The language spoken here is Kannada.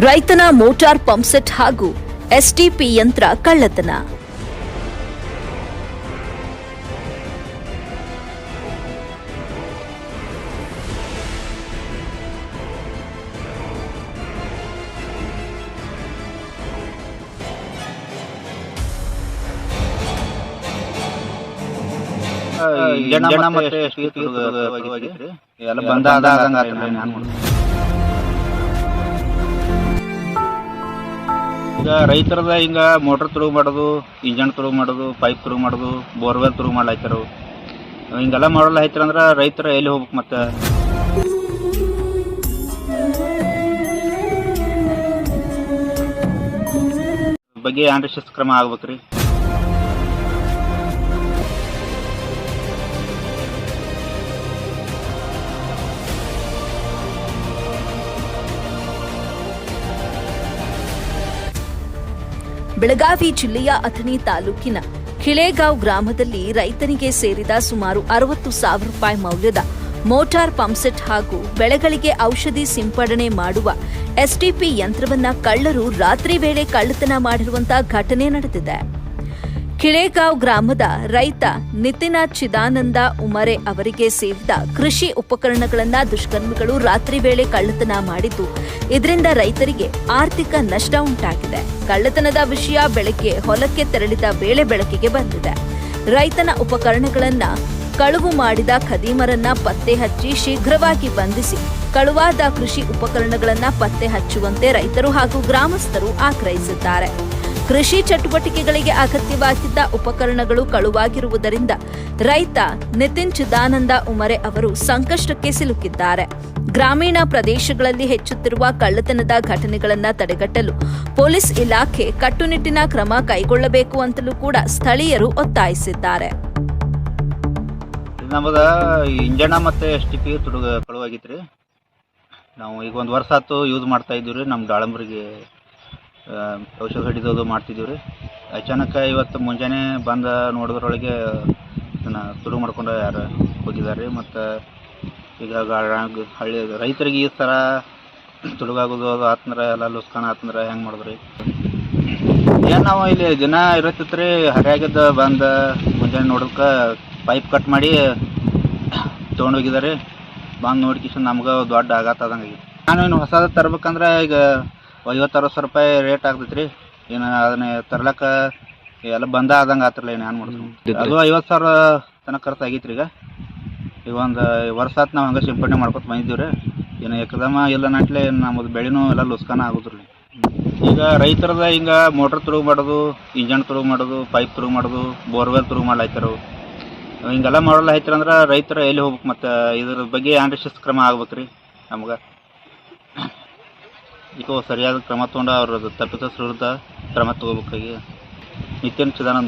ರೈತನ ಮೋಟಾರ್ ಪಂಪ್ಸೆಟ್ ಹಾಗೂ ಎಸ್ಟಿಪಿ ಯಂತ್ರ ಕಳ್ಳತನ. ಎಲ್ಲ ಬಂದಾದಂಗ ಈಗ ರೈತರದ ಹಿಂಗ ಮೋಟರ್ ತುರುಗು ಮಾಡೋದು, ಇಂಜನ್ ತುರುಗು ಮಾಡೋದು, ಪೈಪ್ ತುರುಗು ಮಾಡೋದು, ಬೋರ್ವೆಲ್ ತುರುಗು ಮಾಡ್ಲಾಯ್ತಾರ. ಹಿಂಗೆಲ್ಲ ಮಾಡಲ್ಲ ಐತಾರಂದ್ರ ರೈತರ ಎಲ್ಲಿ ಹೋಗ್ಬೇಕು? ಮತ್ತೆ ಬಗ್ಗೆ ಏನ್ರಿ ಶಿಸ್ತು ಕ್ರಮ ಆಗ್ಬೇಕ್ರಿ. ಬೆಳಗಾವಿ ಜಿಲ್ಲೆಯ ಅಥಣಿ ತಾಲೂಕಿನ ಕಿಳೆಗಾಂವ್ ಗ್ರಾಮದಲ್ಲಿ ರೈತನಿಗೆ ಸೇರಿದ ಸುಮಾರು 60,000 ರೂಪಾಯಿ ಮೌಲ್ಯದ ಮೋಟಾರ್ ಪಂಪ್ಸೆಟ್ ಹಾಗೂ ಬೆಳೆಗಳಿಗೆ ಔಷಧಿ ಸಿಂಪಡಣೆ ಮಾಡುವ ಎಸ್ಟಿಪಿ ಯಂತ್ರವನ್ನ ಕಳ್ಳರು ರಾತ್ರಿ ವೇಳೆ ಕಳ್ಳತನ ಮಾಡಿರುವಂತಹ ಘಟನೆ ನಡೆದಿದೆ. ಕಿಳೆಗಾಂವ್ ಗ್ರಾಮದ ರೈತ ನಿತಿನ ಚಿದಾನಂದ ಉಮರೆ ಅವರಿಗೆ ಸೇರಿದ ಕೃಷಿ ಉಪಕರಣಗಳನ್ನು ದುಷ್ಕರ್ಮಿಗಳು ರಾತ್ರಿ ವೇಳೆ ಕಳ್ಳತನ ಮಾಡಿದ್ದು, ಇದರಿಂದ ರೈತರಿಗೆ ಆರ್ಥಿಕ ನಷ್ಟ ಉಂಟಾಗಿದೆ. ಕಳ್ಳತನದ ವಿಷಯ ಬೆಳಗ್ಗೆ ಹೊಲಕ್ಕೆ ತೆರಳಿದ ವೇಳೆ ಬೆಳಕಿಗೆ ಬಂದಿದೆ. ರೈತನ ಉಪಕರಣಗಳನ್ನ ಕಳುವು ಮಾಡಿದ ಖದೀಮರನ್ನ ಪತ್ತೆ ಹಚ್ಚಿ ಶೀಘ್ರವಾಗಿ ಬಂಧಿಸಿ ಕಳುವಾದ ಕೃಷಿ ಉಪಕರಣಗಳನ್ನ ಪತ್ತೆ ಹಚ್ಚುವಂತೆ ರೈತರು ಹಾಗೂ ಗ್ರಾಮಸ್ಥರು ಆಗ್ರಹಿಸಿದ್ದಾರೆ. ಕೃಷಿ ಚಟುವಟಿಕೆಗಳಿಗೆ ಅಗತ್ಯವಾಗಿದ್ದ ಉಪಕರಣಗಳು ಕಳುವಾಗಿರುವುದರಿಂದ ರೈತ ನಿತಿನ್ ಚಿದಾನಂದ ಉಮರೆ ಅವರು ಸಂಕಷ್ಟಕ್ಕೆ ಸಿಲುಕಿದ್ದಾರೆ. ಗ್ರಾಮೀಣ ಪ್ರದೇಶಗಳಲ್ಲಿ ಹೆಚ್ಚುತ್ತಿರುವ ಕಳ್ಳತನದ ಘಟನೆಗಳನ್ನು ತಡೆಗಟ್ಟಲು ಪೊಲೀಸ್ ಇಲಾಖೆ ಕಟ್ಟುನಿಟ್ಟಿನ ಕ್ರಮ ಕೈಗೊಳ್ಳಬೇಕು ಅಂತಲೂ ಕೂಡ ಸ್ಥಳೀಯರು ಒತ್ತಾಯಿಸಿದ್ದಾರೆ. ನಮ್ಮದ ಇಂಜನ ಮತ್ತೆ ಎಸ್ಟಿಪಿ ಕಳುವಾಗಿತ್ರಿ. ನಾವು ಈಗ 1 ವರ್ಷ ಆಯ್ತು ಯೂಸ್ ಮಾಡ್ತಾ ಇದ್ದೀವಿ. ನಮ್ಮ ದಾಳಂಬ್ರಿಗೆ ಔಷಧ ಹಿಡಿದೋದು ಮಾಡ್ತಿದ್ದೀವಿ ರೀ. ಅಚಾನಕ ಇವತ್ತು ಮುಂಜಾನೆ ಬಂದ ನೋಡೋದ್ರೊಳಗೆ ಅದನ್ನು ಶುರು ಮಾಡ್ಕೊಂಡು ಯಾರು ಹೋಗಿದ್ದಾರೆ. ಮತ್ತು ಈಗ ಹಳ್ಳಿ ರೈತರಿಗೆ ಈ ಥರ ತುಡುಗಾಗೋದು ಅದು ಆತಂದ್ರೆ ಎಲ್ಲ ಲುಸ್ಕಾನ ಆತಂದ್ರೆ ಹೆಂಗೆ ಮಾಡಿದ್ರಿ? ಏನು ನಾವು ಇಲ್ಲಿ ದಿನ ಇರತ್ತಿತ್ತು ರೀ. ಹರಿಯಾಗಿದ್ದ ಬಂದು ಮುಂಜಾನೆ ನೋಡೋಕೆ ಪೈಪ್ ಕಟ್ ಮಾಡಿ ತೊಗೊಂಡೋಗಿದ್ದಾರೆ. ಬಂದು ನೋಡ್ಕಿಶನ್ ನಮ್ಗೆ ದೊಡ್ಡ ಆಘಾತ ಆದಂಗೆ. ನಾನು ಇನ್ನು ಹೊಸದ ತರ್ಬೇಕಂದ್ರೆ ಈಗ 50-60 ರೂಪಾಯಿ ರೇಟ್ ಆಗ್ತೈತೆ ರೀ. ಏನು ಅದನ್ನ ತರ್ಲಕ್ಕ ಎಲ್ಲ ಬಂದ ಆದಂಗೆ ಆತಿರಲ್ಲ. ಏನು ಮಾಡೋದು? ಅದು 50,000 ತನಕ ಖರ್ಚು ಆಗೈತ್ರಿ. ಈಗ ಒಂದು ವರ್ಷ ಆತು ನಾವು ಹಂಗೆ ಸಿಂಪಡಣೆ ಮಾಡ್ಕೊತ ಬಂದಿದ್ದೀವಿ ರೀ. ಏನು ಏಕದಮ ಇಲ್ಲ ನಟ್ಲೆ ನಮ್ಮದು ಬೆಳೆನೂ ಎಲ್ಲ ಲುಸ್ಕಾನ ಆಗೋದ್ರಿ. ಈಗ ರೈತರದ ಹಿಂಗೆ ಮೋಟ್ರ್ ತುರುಗು ಮಾಡೋದು, ಇಂಜನ್ ತುರುಗು ಮಾಡೋದು, ಪೈಪ್ ತುರುಗು ಮಾಡೋದು, ಬೋರ್ವೆಲ್ ತುರುಗು ಮಾಡ್ಲಾಯ್ತಾರ. ಹಿಂಗೆಲ್ಲ ಮಾಡಲ್ಲ ಐತಾರಂದ್ರೆ ರೈತರ ಎಲ್ಲಿ ಹೋಗ್ಬೇಕು? ಮತ್ತು ಇದ್ರ ಬಗ್ಗೆ ಏನ್ರಿ ಶಿಸ್ತು ಕ್ರಮ ಆಗ್ಬೇಕ್ರಿ ನಮ್ಗೆ. ಈಗ ಸರಿಯಾದ ಕ್ರಮ ತೊಗೊಂಡು ಅವ್ರದ್ದು ತಪ್ಪಿತಸ್ಥರ ವಿರುದ್ಧ ಕ್ರಮ ತಗೋಬೇಕಾಗಿ ನಿತಿನ್ ಚಿದಾನಂದ